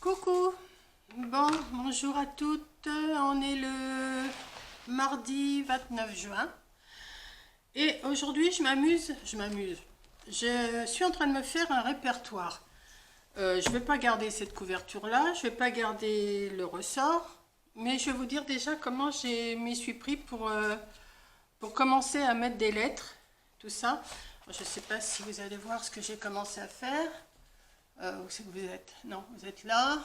Coucou, bon, bonjour à toutes, on est le mardi 29 juin et aujourd'hui je suis en train de me faire un répertoire. Je ne vais pas garder cette couverture là, je ne vais pas garder le ressort, mais je vais vous dire déjà comment je m'y suis pris pour commencer à mettre des lettres, tout ça. Je ne sais pas si vous allez voir ce que j'ai commencé à faire. Où c'est que vous êtes? Non, vous êtes là.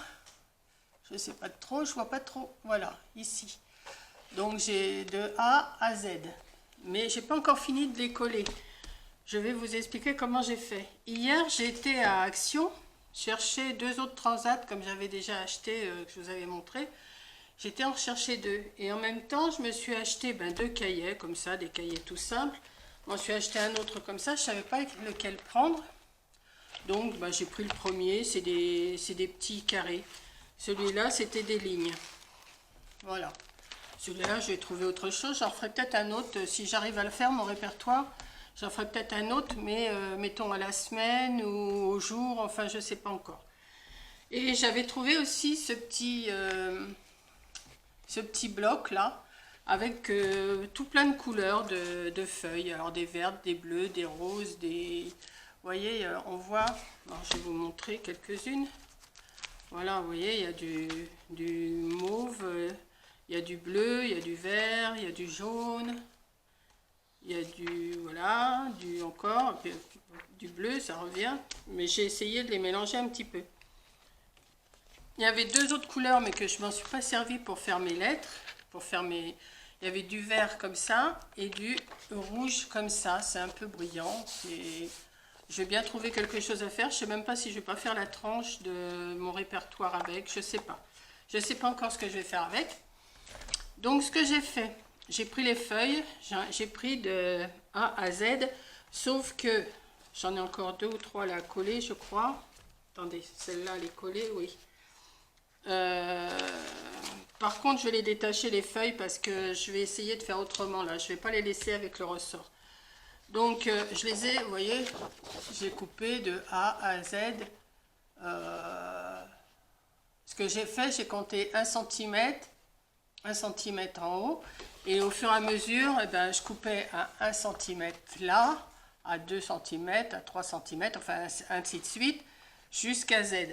Je ne sais pas trop, je vois pas trop. Voilà, ici. Donc j'ai de A à Z. Mais j'ai pas encore fini de les coller. Je vais vous expliquer comment j'ai fait. Hier, j'ai été à Action chercher deux autres transats comme j'avais déjà acheté, que je vous avais montré. J'étais en rechercher deux. Et en même temps, je me suis acheté deux cahiers, comme ça, des cahiers tout simples. Je m'en suis acheté un autre comme ça, je ne savais pas lequel prendre. Donc j'ai pris le premier, c'est des petits carrés. Celui-là, c'était des lignes. Voilà. Celui-là, je vais trouver autre chose. J'en ferai peut-être un autre. Si j'arrive à le faire, mon répertoire, j'en ferai peut-être un autre, mais mettons à la semaine ou au jour, enfin, je ne sais pas encore. Et j'avais trouvé aussi ce petit bloc-là, avec tout plein de couleurs de feuilles. Alors, des vertes, des bleues, des roses, des... Vous voyez, on voit... Alors, je vais vous montrer quelques-unes. Voilà, vous voyez, il y a du mauve, il y a du bleu, il y a du vert, il y a du jaune, il y a voilà, encore, du bleu, ça revient. Mais j'ai essayé de les mélanger un petit peu. Il y avait deux autres couleurs, mais que je ne m'en suis pas servi pour faire mes lettres. Il y avait du vert comme ça et du rouge comme ça. C'est un peu brillant. Je vais bien trouver quelque chose à faire. Je ne sais même pas si je ne vais pas faire la tranche de mon répertoire avec. Je ne sais pas. Je ne sais pas encore ce que je vais faire avec. Donc, ce que j'ai fait, j'ai pris les feuilles. J'ai pris de A à Z. Sauf que j'en ai encore deux ou trois là à coller, je crois. Attendez, celle-là, elle est collée, oui. Par contre, je vais les détacher les feuilles parce que je vais essayer de faire autrement là. Je ne vais pas les laisser avec le ressort. Donc, je les ai, vous voyez, j'ai coupé de A à Z. Ce que j'ai fait, j'ai compté 1 cm en haut. Et au fur et à mesure, je coupais à 1 cm là, à 2 cm, à 3 cm, enfin ainsi de suite, jusqu'à Z.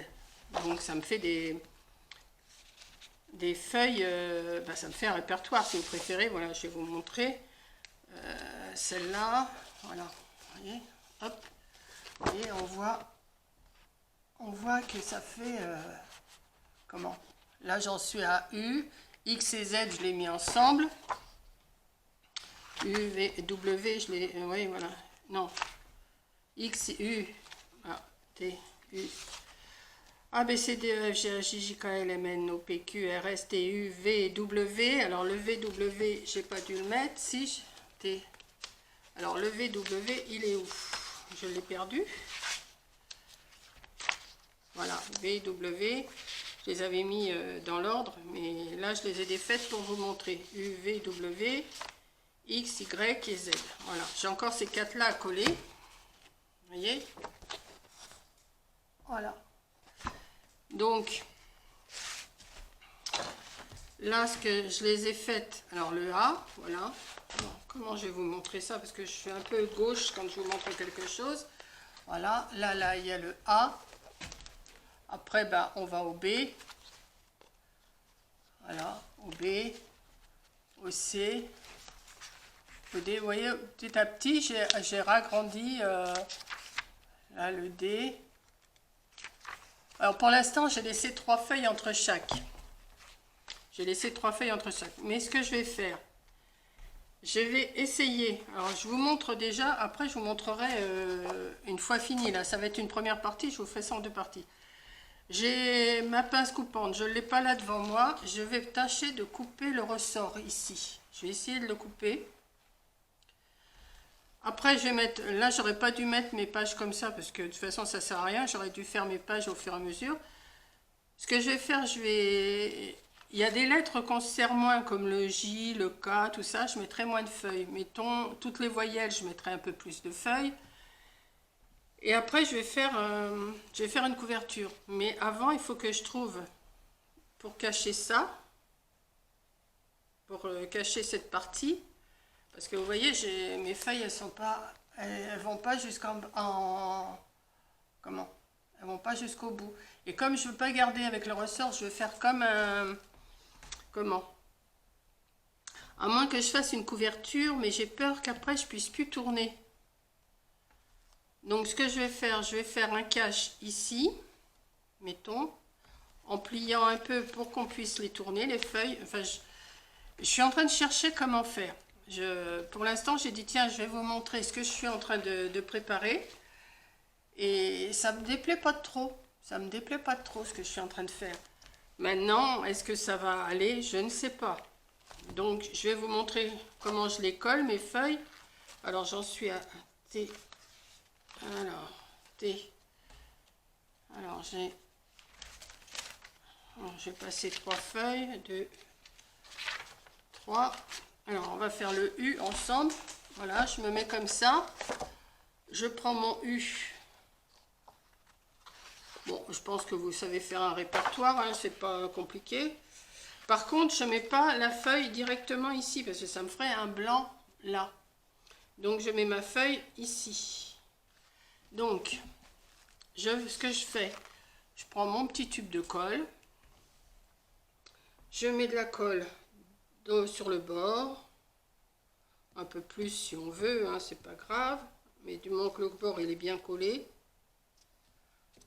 Donc, ça me fait des feuilles, ça me fait un répertoire si vous préférez. Voilà, je vais vous montrer. Celle-là, voilà, vous voyez, hop, et on voit que ça fait, comment, là j'en suis à U, X et Z je l'ai mis ensemble, U, V, W, je l'ai, oui voilà, non, X, U, A, T, U, A, B, C, D, E, F, G, H, I, J, K, L, M, N, O, P, Q, R, S, T, U, V, W, alors le V, W, j'ai pas dû le mettre, si, T, alors le VW, il est où? Je l'ai perdu. Voilà, VW, je les avais mis dans l'ordre, mais là je les ai défaites pour vous montrer. U, V, W, X, Y et Z. Voilà, j'ai encore ces quatre là à coller. Vous voyez? Voilà. Donc, là, ce que je les ai faites, alors le A, voilà. Alors, comment je vais vous montrer ça? Parce que je suis un peu gauche quand je vous montre quelque chose. Voilà, là, il y a le A. Après, on va au B. Voilà, au B, au C, au D. Vous voyez, petit à petit, j'ai ragrandi là, le D. Alors, pour l'instant, j'ai laissé 3 feuilles entre chaque. J'ai laissé 3 feuilles entre chaque. Mais ce que je vais faire, je vais essayer. Alors, je vous montre déjà. Après, je vous montrerai une fois fini. Là, ça va être une première partie. Je vous ferai ça en 2 parties. J'ai ma pince coupante. Je ne l'ai pas là devant moi. Je vais tâcher de couper le ressort ici. Je vais essayer de le couper. Après, je vais mettre... Là, j'aurais pas dû mettre mes pages comme ça parce que de toute façon, ça sert à rien. J'aurais dû faire mes pages au fur et à mesure. Ce que je vais faire, il y a des lettres qu'on se sert moins, comme le J, le K, tout ça, je mettrai moins de feuilles. Mettons, toutes les voyelles, je mettrai un peu plus de feuilles. Et après, je vais faire une couverture. Mais avant, il faut que je trouve, pour cacher ça, pour cacher cette partie, parce que vous voyez, mes feuilles, elles vont pas comment? Elles vont pas jusqu'au bout. Et comme je veux pas garder avec le ressort, je vais faire comme un, comment? À moins que je fasse une couverture, mais j'ai peur qu'après je puisse plus tourner. Donc ce que je vais faire un cache ici, mettons, en pliant un peu pour qu'on puisse les tourner, les feuilles. Enfin, je suis en train de chercher comment faire. Pour l'instant, j'ai dit, tiens, je vais vous montrer ce que je suis en train de préparer. Et ça me déplaît pas trop. Ça me déplaît pas trop ce que je suis en train de faire. Maintenant, est-ce que ça va aller? Je ne sais pas. Donc, je vais vous montrer comment je les colle, mes feuilles. Alors, j'en suis à T. Alors, T. Alors, j'ai passé 3 feuilles. 2, 3. Alors, on va faire le U ensemble. Voilà, je me mets comme ça. Je prends mon U. Bon, je pense que vous savez faire un répertoire, hein, c'est pas compliqué. Par contre, je ne mets pas la feuille directement ici, parce que ça me ferait un blanc là. Donc, je mets ma feuille ici. Donc, ce que je fais, je prends mon petit tube de colle. Je mets de la colle sur le bord. Un peu plus si on veut, hein, c'est pas grave. Mais du moment que le bord il est bien collé.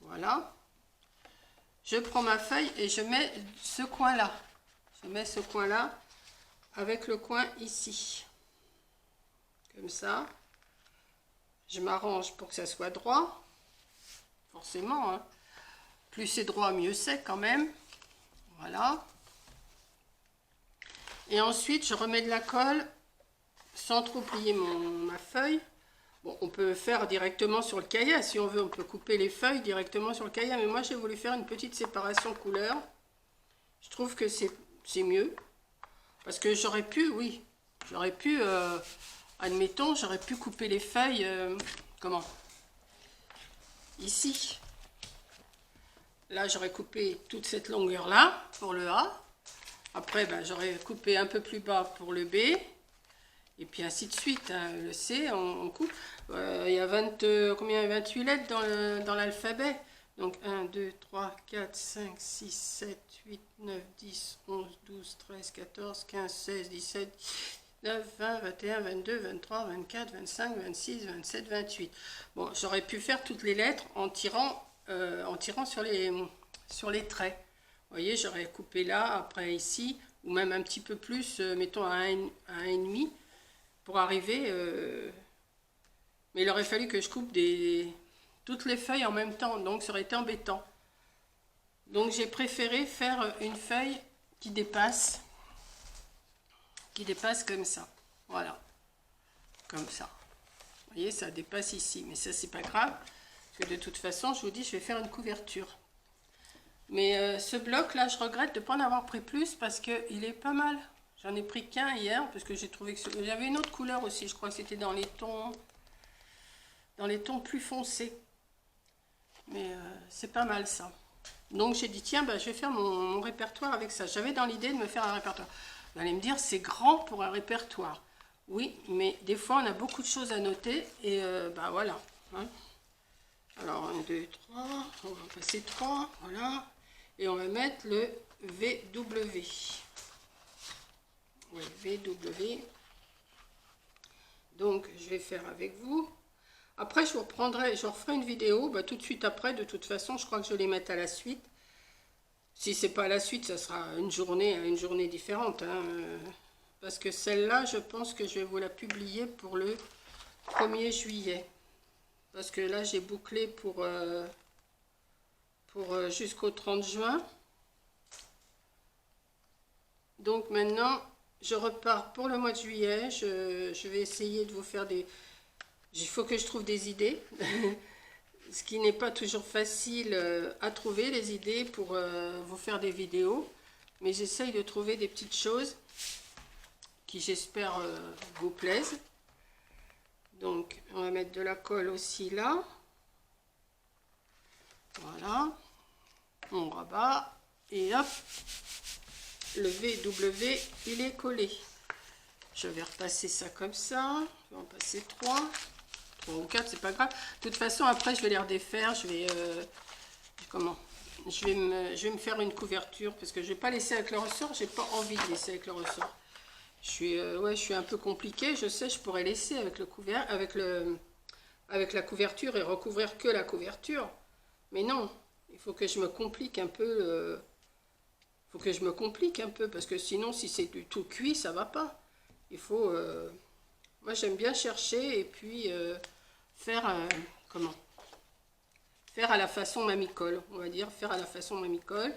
Voilà. Je prends ma feuille et je mets ce coin-là. Je mets ce coin-là avec le coin ici. Comme ça. Je m'arrange pour que ça soit droit. Forcément. Hein. Plus c'est droit, mieux c'est quand même. Voilà. Et ensuite, je remets de la colle sans trop plier ma feuille. Bon, on peut faire directement sur le cahier, si on veut, on peut couper les feuilles directement sur le cahier, mais moi j'ai voulu faire une petite séparation couleur. Je trouve que c'est mieux, parce que j'aurais pu, oui, j'aurais pu, admettons, j'aurais pu couper les feuilles, comment? Ici. Là, j'aurais coupé toute cette longueur-là, pour le A. Après, ben, j'aurais coupé un peu plus bas pour le B. Et puis ainsi de suite, hein. Le C, on coupe. Il y a 28 lettres dans l'alphabet. Donc 1, 2, 3, 4, 5, 6, 7, 8, 9, 10, 11, 12, 13, 14, 15, 16, 17, 19, 20, 21, 22, 23, 24, 25, 26, 27, 28. Bon, j'aurais pu faire toutes les lettres en tirant sur les traits. Vous voyez, j'aurais coupé là, après ici, ou même un petit peu plus, mettons à 1,5. Pour arriver, mais il aurait fallu que je coupe toutes les feuilles en même temps, donc ça aurait été embêtant. Donc j'ai préféré faire une feuille qui dépasse comme ça. Voilà, comme ça. Vous voyez, ça dépasse ici, mais ça c'est pas grave, parce que de toute façon, je vous dis, je vais faire une couverture. Mais ce bloc là, je regrette de ne pas en avoir pris plus, parce qu'il est pas mal. J'en ai pris qu'un hier, parce que j'ai trouvé que... Il y avait une autre couleur aussi, je crois que c'était dans les tons plus foncés. Mais c'est pas mal ça. Donc j'ai dit, tiens, bah, je vais faire mon répertoire avec ça. J'avais dans l'idée de me faire un répertoire. Vous allez me dire, c'est grand pour un répertoire. Oui, mais des fois, on a beaucoup de choses à noter, et bah voilà. Hein. Alors, 1, 2, 3, on va passer 3, voilà. Et on va mettre le VW. Oui, VW. Donc, je vais faire avec vous. Après, je referai une vidéo, bah, tout de suite après. De toute façon, je crois que je vais les mettre à la suite. Si c'est pas à la suite, ça sera une journée différente. Hein, parce que celle-là, je pense que je vais vous la publier pour le 1er juillet. Parce que là, j'ai bouclé pour jusqu'au 30 juin. Donc maintenant... Je repars pour le mois de juillet. Je vais essayer de vous faire des... Il faut que je trouve des idées. Ce qui n'est pas toujours facile à trouver, les idées pour vous faire des vidéos. Mais j'essaye de trouver des petites choses qui, j'espère, vous plaisent. Donc, on va mettre de la colle aussi là. Voilà. On rabat. Et hop. Le VW, il est collé. Je vais repasser ça comme ça. Je vais en passer 3 ou 4, c'est pas grave. De toute façon, après, je vais les redéfaire. Je vais... comment je vais me faire une couverture parce que je vais pas laisser avec le ressort. J'ai pas envie de laisser avec le ressort. Ouais, je suis un peu compliquée. Je sais, je pourrais laisser avec le couvert, avec la couverture et recouvrir que la couverture. Mais non, il faut que je me complique un peu. Faut que je me complique un peu parce que sinon, si c'est du tout cuit, ça va pas. Il faut. Moi, j'aime bien chercher et puis faire comment faire à la façon mamie-colle, on va dire, faire à la façon mamie-colle.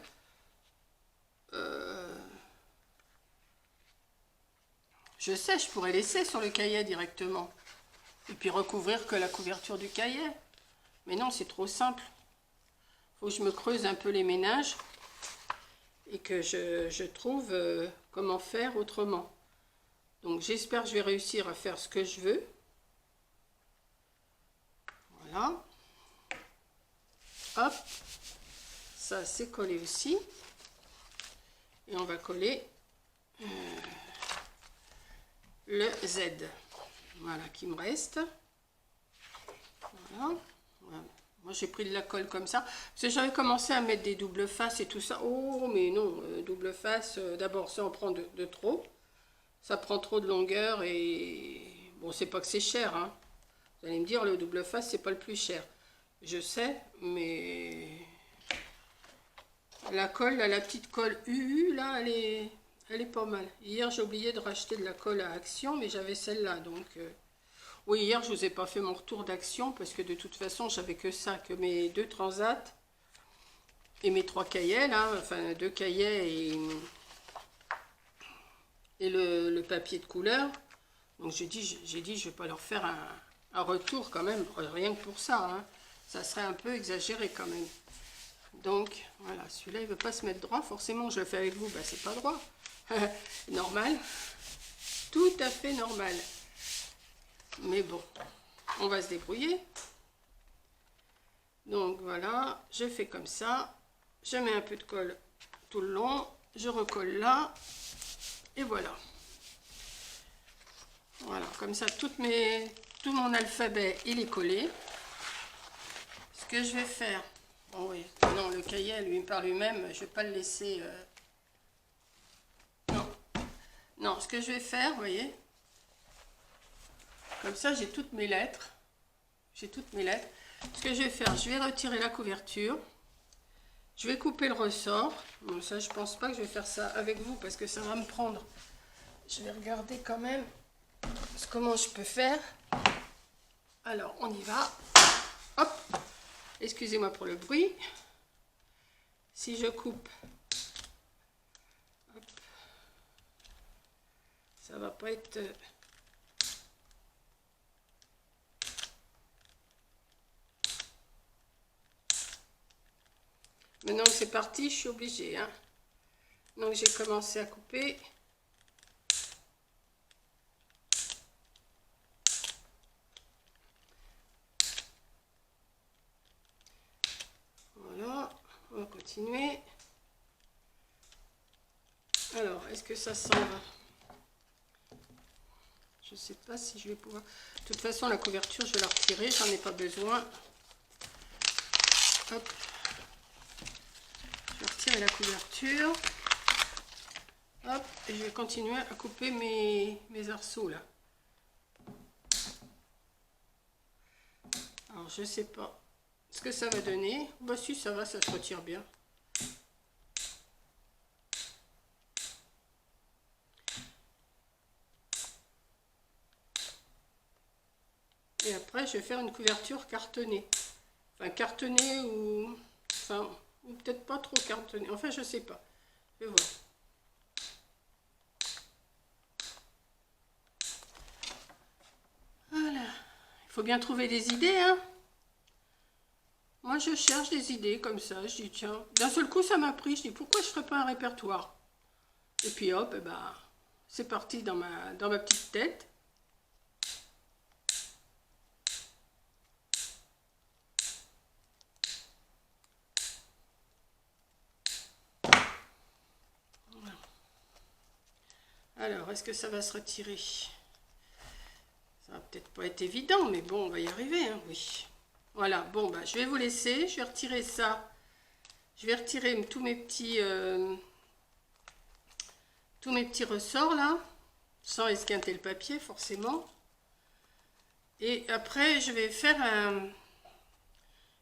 Je sais, je pourrais laisser sur le cahier directement. Et puis recouvrir que la couverture du cahier. Mais non, c'est trop simple. Faut que je me creuse un peu les ménages et que je trouve comment faire autrement. Donc j'espère que je vais réussir à faire ce que je veux. Voilà. Hop. Ça c'est collé aussi. Et on va coller le Z. Voilà qui me reste. Voilà. Voilà. Moi j'ai pris de la colle comme ça. Parce que j'avais commencé à mettre des doubles faces et tout ça. Oh mais non, double face, d'abord ça en prend de trop. Ça prend trop de longueur et... Bon, c'est pas que c'est cher, hein. Vous allez me dire, le double face, c'est pas le plus cher. Je sais, mais... La colle, là, la petite colle UU, là, elle est pas mal. Hier, j'ai oublié de racheter de la colle à Action, mais j'avais celle-là, donc... Oui, hier, je vous ai pas fait mon retour d'Action, parce que de toute façon, j'avais que ça, que mes 2 transats et mes 3 cahiers, là, enfin, 2 cahiers et le papier de couleur. Donc j'ai dit je vais pas leur faire un retour quand même, rien que pour ça, hein. Ça serait un peu exagéré quand même. Donc voilà, celui-là il veut pas se mettre droit, forcément je le fais avec vous, bah c'est pas droit. Normal, tout à fait normal. Mais bon, on va se débrouiller. Donc voilà, je fais comme ça, je mets un peu de colle tout le long, je recolle là, et voilà. Voilà, comme ça, tout mon alphabet, il est collé. Ce que je vais faire... Bon, oui, non, le cahier, lui, par lui-même, je ne vais pas le laisser... Non. Non, ce que je vais faire, vous voyez, comme ça, j'ai toutes mes lettres. J'ai toutes mes lettres. Ce que je vais faire, je vais retirer la couverture. Je vais couper le ressort. Bon, ça, je pense pas que je vais faire ça avec vous, parce que ça va me prendre... Je vais regarder quand même... Comment je peux faire? Alors, on y va. Hop. Excusez-moi pour le bruit. Si je coupe, hop, ça va pas être... Maintenant que c'est parti, je suis obligée, hein. Donc, j'ai commencé à couper. On va continuer. Alors, est-ce que ça s'en va? Je ne sais pas si je vais pouvoir... De toute façon, la couverture, je vais la retirer. J'en ai pas besoin. Hop. Je vais retirer la couverture. Hop. Et je vais continuer à couper mes arceaux, là. Alors, je ne sais pas ce que ça va donner. Bah si, ça va, ça se retire bien. Et après, je vais faire une couverture cartonnée. Enfin, cartonnée ou... Enfin, ou peut-être pas trop cartonnée. Enfin, je sais pas. Je vais voir. Voilà. Il faut bien trouver des idées, hein. Moi, je cherche des idées comme ça. Je dis, tiens, d'un seul coup, ça m'a pris. Je dis, pourquoi je ne ferais pas un répertoire? Et puis, hop, et ben, c'est parti dans ma petite tête. Alors, est-ce que ça va se retirer? Ça va peut-être pas être évident, mais bon, on va y arriver, hein, oui. Voilà, bon, bah, je vais vous laisser. Je vais retirer ça. Je vais retirer tous mes petits ressorts, là, sans esquinter le papier, forcément. Et après, je vais faire un...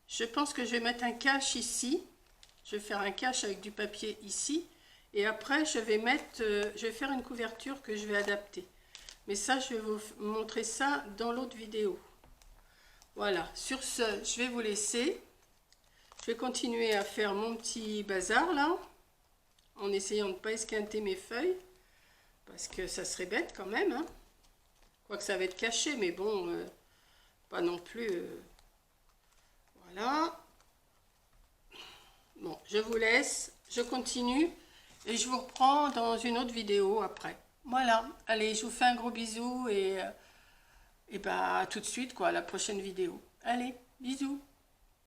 Je pense que je vais mettre un cache ici. Je vais faire un cache avec du papier ici. Et après, je vais faire une couverture que je vais adapter. Mais ça, je vais vous montrer ça dans l'autre vidéo. Voilà. Sur ce, je vais vous laisser. Je vais continuer à faire mon petit bazar, là. En essayant de ne pas esquinter mes feuilles. Parce que ça serait bête quand même, hein. Quoique ça va être caché, mais bon, pas non plus. Voilà. Bon, je vous laisse. Je continue. Et je vous reprends dans une autre vidéo après. Voilà. Allez, je vous fais un gros bisou et bah, à tout de suite, quoi, à la prochaine vidéo. Allez, bisous.